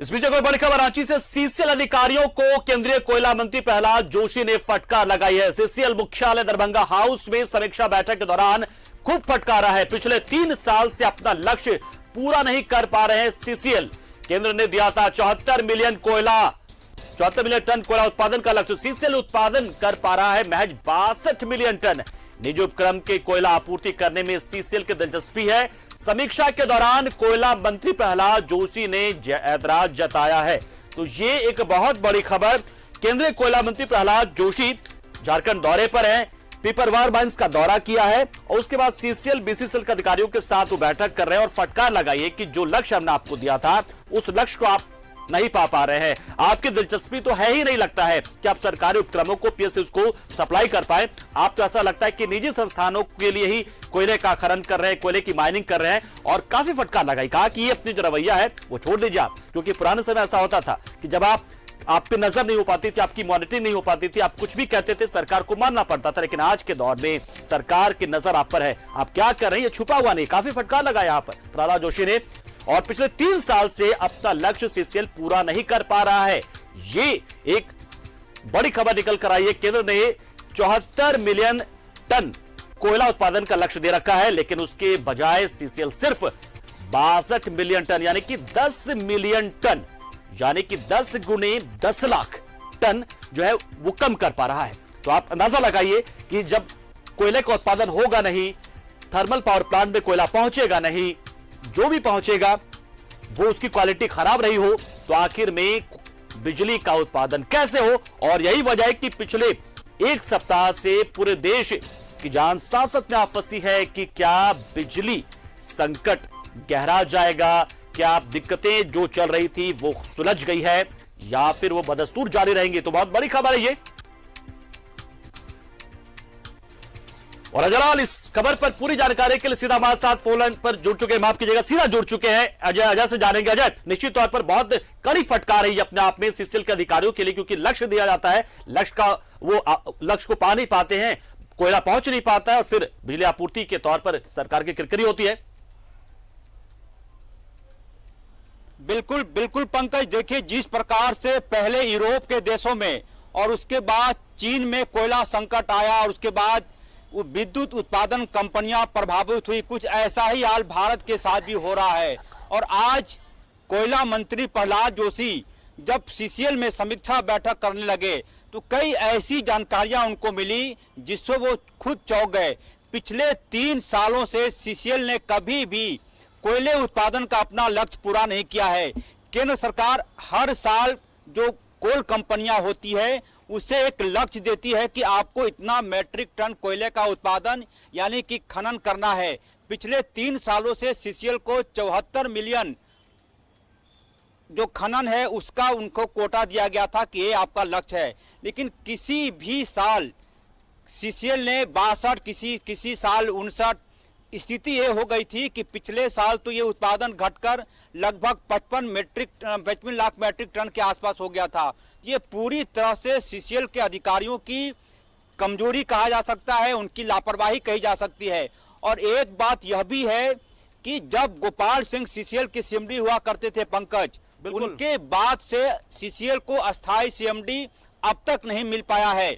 इस बीच कोई बड़ी खबर रांची से सीसीएल अधिकारियों को केंद्रीय कोयला मंत्री प्रहलाद जोशी ने फटकार लगाई है। सीसीएल मुख्यालय दरभंगा हाउस में समीक्षा बैठक के दौरान खूब फटकारा है। पिछले 3 साल से अपना लक्ष्य पूरा नहीं कर पा रहे हैं सीसीएल। केंद्र ने दिया था 74 मिलियन टन कोयला उत्पादन का लक्ष्य। सीसीएल उत्पादन कर पा रहा है महज 62 मिलियन टन। निजी उपक्रम के कोयला आपूर्ति करने में सीसीएल की दिलचस्पी है। समीक्षा के दौरान कोयला मंत्री प्रहलाद जोशी ने ऐतराज जताया है। तो ये एक बहुत बड़ी खबर। केंद्रीय कोयला मंत्री प्रहलाद जोशी झारखंड दौरे पर हैं, पिपरवार माइंस का दौरा किया है और उसके बाद सीसीएल बीसीसीएल के अधिकारियों के साथ वो बैठक कर रहे हैं और फटकार लगाई है कि जो लक्ष्य हमने आपको दिया था उस लक्ष्य को आप नहीं पा रहे हैं। आपकी दिलचस्पी तो है ही नहीं लगता है कि आप सरकारी उपक्रमों को पीएसयू को सप्लाई कर पाए। आप तो ऐसा लगता है कि निजी संस्थानों के लिए ही कोयले का खनन कर रहे हैं, कोयले की माइनिंग कर रहे हैं और काफी फटकार लगाई। कहा कि ये अपनी जो रवैया है वो छोड़ दीजिए आप, क्योंकि पुराने समय ऐसा होता था कि जब आप पे नजर नहीं हो पाती थी, आपकी मॉनिटरिंग नहीं हो पाती थी, आप कुछ भी कहते थे सरकार को मानना पड़ता था। लेकिन आज के दौर में सरकार की नजर आप पर है, आप क्या कर रहे हैं ये छुपा हुआ नहीं। काफी फटकार लगाया यहाँ पर प्रहलाद जोशी ने और पिछले 3 साल से अपना लक्ष्य सीसीएल पूरा नहीं कर पा रहा है। ये एक बड़ी खबर निकल कर आई है। केंद्र ने 74 मिलियन टन कोयला उत्पादन का लक्ष्य दे रखा है, लेकिन उसके बजाय सीसीएल सिर्फ 62 मिलियन टन यानी कि 10 मिलियन टन यानी कि 10 गुने 10 लाख टन जो है वो कम कर पा रहा है। तो आप अंदाजा लगाइए कि जब कोयले का उत्पादन होगा नहीं, थर्मल पावर प्लांट में कोयला पहुंचेगा नहीं, जो भी पहुंचेगा वो उसकी क्वालिटी खराब रही हो तो आखिर में बिजली का उत्पादन कैसे हो। और यही वजह है कि पिछले 1 सप्ताह से पूरे देश की जान सांसत में आप फंसी है कि क्या बिजली संकट गहरा जाएगा, क्या दिक्कतें जो चल रही थी वो सुलझ गई है या फिर वो बदस्तूर जारी रहेंगी। तो बहुत बड़ी खबर है ये। और अजयलाल इस खबर पर पूरी जानकारी के लिए सीधा हमारे साथ फोन लाइन पर जुड़ चुके हैं, माफ कीजिएगा सीधा जुड़ चुके हैं अजय से जानेंगे। अजय, निश्चित तौर पर बहुत कड़ी फटकार है अपने आप में सीसीएल के अधिकारियों के लिए, क्योंकि लक्ष्य दिया जाता है, लक्ष्य को पा नहीं पाते हैं, कोयला पहुंच नहीं पाता है और फिर बिजली आपूर्ति के तौर पर सरकार की किरकिरी होती है। बिल्कुल बिल्कुल पंकज, देखिए जिस प्रकार से पहले यूरोप के देशों में और उसके बाद चीन में कोयला संकट आया और उसके बाद विद्युत उत्पादन कंपनियां प्रभावित हुई, कुछ ऐसा ही हाल भारत के साथ भी हो रहा है। और आज कोयला मंत्री प्रहलाद जोशी जब सीसीएल में समीक्षा बैठक करने लगे तो कई ऐसी जानकारियां उनको मिली जिससे वो खुद चौंक गए। पिछले 3 सालों से सीसीएल ने कभी भी कोयले उत्पादन का अपना लक्ष्य पूरा नहीं किया है। केंद्र सरकार हर साल जो कोल कंपनियां होती है उसे एक लक्ष्य देती है कि आपको इतना मैट्रिक टन कोयले का उत्पादन यानी कि खनन करना है। पिछले 3 सालों से सीसीएल को 74 मिलियन जो खनन है उसका उनको कोटा दिया गया था कि ये आपका लक्ष्य है। लेकिन किसी भी साल सीसीएल ने 62, किसी साल 59, स्थिति ये हो गई थी कि पिछले साल तो ये उत्पादन घटकर लगभग 55 लाख मैट्रिक टन के आसपास हो गया था। ये पूरी तरह से सीसीएल के अधिकारियों की कमजोरी कहा जा सकता है, उनकी लापरवाही कही जा सकती है। और एक बात यह भी है कि जब गोपाल सिंह सीसीएल के सीएमडी हुआ करते थे पंकज, उनके बाद से सीसीएल को अस्थायी सीएमडी अब तक नहीं मिल पाया है।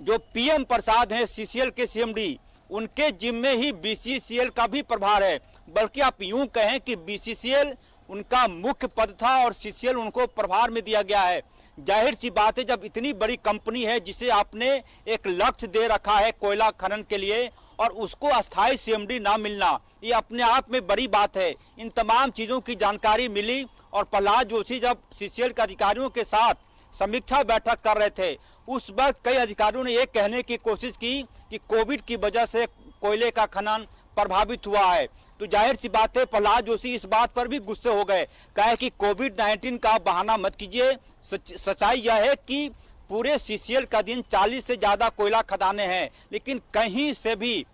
जो पीएम प्रसाद हैं सीसीएल के सीएमडी, उनके जिम्मे ही बीसीसीएल का भी प्रभार है। बल्कि आप यूं कहें कि बीसीसीएल उनका मुख्य पद था और सीसीएल उनको प्रभार में दिया गया है। जाहिर सी बात है, जब इतनी बड़ी कंपनी है जिसे आपने एक लक्ष्य दे रखा है कोयला खनन के लिए और उसको अस्थायी सीएमडी ना मिलना, ये अपने आप में बड़ी बात है। इन तमाम चीज़ों की जानकारी मिली और प्रहलाद जोशी जब सीसीएल के अधिकारियों के साथ समीक्षा बैठक कर रहे थे उस वक्त कई अधिकारियों ने यह कहने की कोशिश की कि कोविड की वजह से कोयले का खनन प्रभावित हुआ है। तो जाहिर सी बात है प्रहलाद जोशी इस बात पर भी गुस्से हो गए, कहे कि कोविड-19 का बहाना मत कीजिए। सच्चाई यह है कि पूरे सीसीएल का दिन 40 से ज्यादा कोयला खदानें हैं, लेकिन कहीं से भी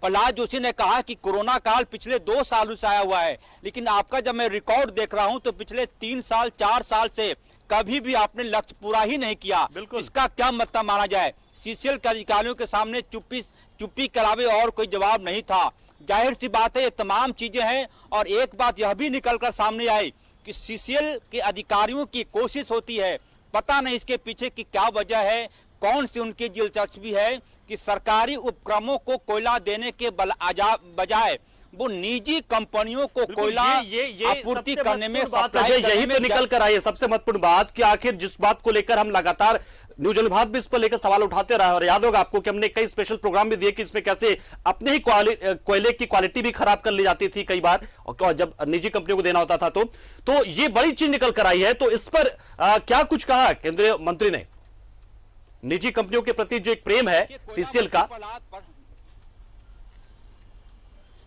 प्रहलाद जोशी ने कहा कि कोरोना काल पिछले 2 सालों से आया हुआ है, लेकिन आपका जब मैं रिकॉर्ड देख रहा हूं तो पिछले 3 साल 4 साल से कभी भी आपने लक्ष्य पूरा ही नहीं किया। इसका क्या मतलब माना जाए? सीसीएल के अधिकारियों के सामने चुप्पी के अलावे और कोई जवाब नहीं था। जाहिर सी बात है ये तमाम चीजें हैं। और एक बात यह भी निकल कर सामने आई कि सीसीएल के अधिकारियों की कोशिश होती है, पता नहीं इसके पीछे की क्या वजह है, कौन सी उनकी दिलचस्पी है कि सरकारी उपक्रमों को कोयला देने के बजाय वो निजी कंपनियों को कोयला आपूर्ति करने में यही तो निकल कर आई है सबसे महत्वपूर्ण बात कि आखिर जिस बात को लेकर हम लगातार न्यूज जनभारत भी इस पर लेकर सवाल उठाते रहे और याद होगा आपको कि हमने कई स्पेशल प्रोग्राम भी दिए कि इसमें कैसे अपने ही कोयले की क्वालिटी भी खराब कर ली जाती थी कई बार और जब निजी कंपनियों को देना होता था तो ये बड़ी चीज निकल कर आई है। तो इस पर क्या कुछ कहा केंद्रीय मंत्री ने? निजी कंपनियों के प्रति जो एक प्रेम है सीसीएल का।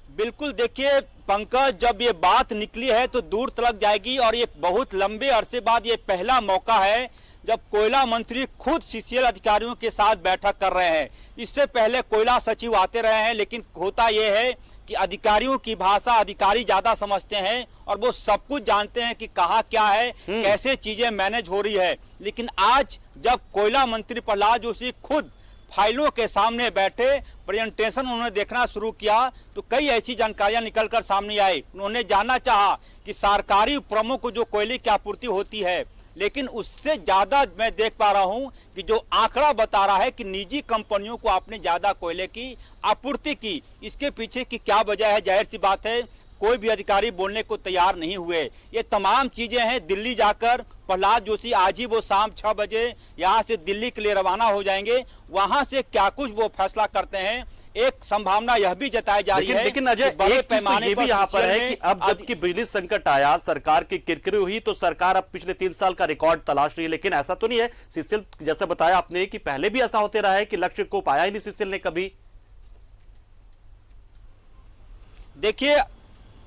बिल्कुल, देखिए पंकज, जब ये बात निकली है तो दूर तलक जाएगी और ये बहुत लंबे अरसे बाद ये पहला मौका है जब कोयला मंत्री खुद सीसीएल अधिकारियों के साथ बैठक कर रहे हैं। इससे पहले कोयला सचिव आते रहे हैं, लेकिन होता यह है कि अधिकारियों की भाषा अधिकारी ज्यादा समझते हैं और वो सब कुछ जानते हैं कि कहाँ क्या है, कैसे चीजें मैनेज हो रही है। लेकिन आज जब कोयला मंत्री प्रहलाद जोशी खुद फाइलों के सामने बैठे, प्रेजेंटेशन उन्होंने देखना शुरू किया तो कई ऐसी जानकारियां निकलकर सामने आई। उन्होंने जानना चाहा कि सरकारी उपक्रमों को जो कोयले की आपूर्ति होती है, लेकिन उससे ज्यादा मैं देख पा रहा हूं कि जो आंकड़ा बता रहा है कि निजी कंपनियों को आपने ज्यादा कोयले की आपूर्ति की, इसके पीछे की क्या वजह है? जाहिर सी बात है कोई भी अधिकारी बोलने को तैयार नहीं हुए। ये तमाम चीजें हैं। दिल्ली जाकर प्रहलाद जोशी आज ही वो शाम 6 बजे यहाँ से दिल्ली के लिए रवाना हो जाएंगे। वहां से क्या कुछ वो फैसला करते हैं, एक संभावना यह भी जताई जा रही है। लेकिन अजय, बड़े पैमाने पर यहाँ पर है कि अब जबकि बिजली संकट आया, सरकार की किरकिरी हुई, तो सरकार अब पिछले 3 साल का रिकॉर्ड तलाश रही है। लेकिन ऐसा तो नहीं है सीसीएल, जैसे बताया आपने कि पहले भी ऐसा होते रहा है कि लक्ष्य को पाया ही नहीं सीसीएल ने कभी। देखिए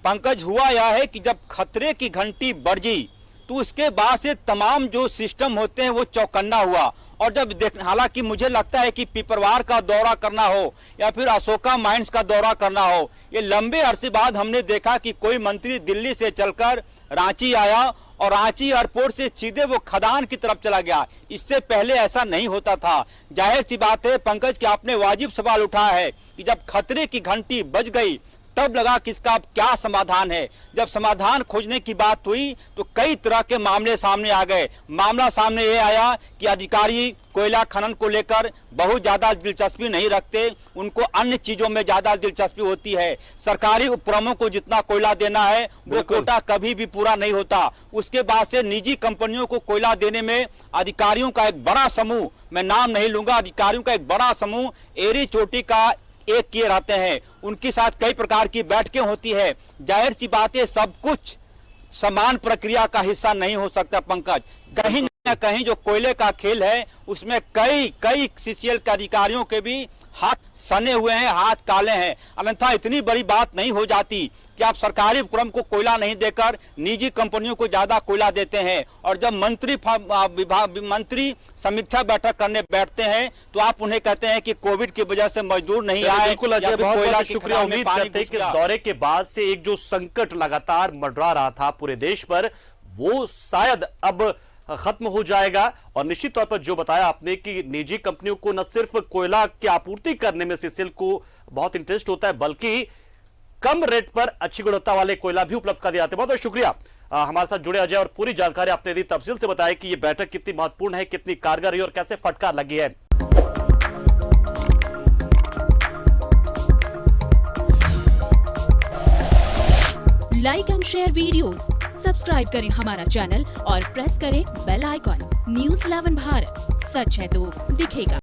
पंकज, हुआ यह है कि जब खतरे की घंटी बजी तो उसके बाद से तमाम जो सिस्टम होते हैं वो चौकन्ना हुआ। और जब हालांकि मुझे लगता है कि पिपरवार का दौरा करना हो या फिर अशोका माइंस का दौरा करना हो, ये लंबे अरसे बाद हमने देखा कि कोई मंत्री दिल्ली से चलकर रांची आया और रांची एयरपोर्ट से सीधे वो खदान की तरफ चला गया। इससे पहले ऐसा नहीं होता था। जाहिर सी बात है पंकज कि आपने वाजिब सवाल उठाया है कि जब खतरे की घंटी बज गई तब लगा कि इसका अब क्या समाधान है। जब समाधान खोजने की बात हुई तो कई तरह के मामले सामने आ गए। मामला सामने ये आया कि अधिकारी कोयला खनन को लेकर बहुत ज्यादा दिलचस्पी नहीं रखते, उनको अन्य चीजों में ज्यादा दिलचस्पी होती है। सरकारी उपक्रमों को जितना कोयला देना है वो कोटा कभी भी पूरा नहीं होता। उसके बाद से निजी कंपनियों को कोयला देने में अधिकारियों का एक बड़ा समूह, मैं नाम नहीं लूंगा, अधिकारियों का एक बड़ा समूह एरी चोटी का एक किए रहते हैं। उनके साथ कई प्रकार की बैठकें होती है। जाहिर सी बात है सब कुछ समान प्रक्रिया का हिस्सा नहीं हो सकता पंकज। कहीं न कहीं जो कोयले का खेल है उसमें कई सीसीएल के अधिकारियों के भी हाथ सने हुए हैं, हाथ काले हैं। अन्यथा इतनी बड़ी बात नहीं हो जाती कि आप सरकारी उपक्रम को कोयला नहीं देकर निजी कंपनियों को ज्यादा कोयला देते हैं। और जब मंत्री समीक्षा बैठक करने बैठते हैं तो आप उन्हें कहते हैं कि कोविड की वजह से मजदूर नहीं आए। बिल्कुल अजय, बहुत शुक्रिया। उम्मीद करते हैं कि इस दौरे के बाद से एक जो संकट लगातार मंडरा रहा था पूरे देश पर, वो शायद अब खत्म हो जाएगा। और निश्चित तौर पर जो बताया आपने कि निजी कंपनियों को न सिर्फ कोयला की आपूर्ति करने में सीसीएल को बहुत इंटरेस्ट होता है, बल्कि कम रेट पर अच्छी गुणवत्ता वाले कोयला भी उपलब्ध कर दिया जाता है। बहुत बहुत शुक्रिया हमारे साथ जुड़े अजय, और पूरी जानकारी आपने दी, तफसील से बताया कि यह बैठक कितनी महत्वपूर्ण है, कितनी कारगर रही और कैसे फटकार लगी है। Like and share videos, subscribe करें हमारा चैनल और प्रेस करें बेल आइकॉन। न्यूज़ 11 भारत, सच है तो दिखेगा।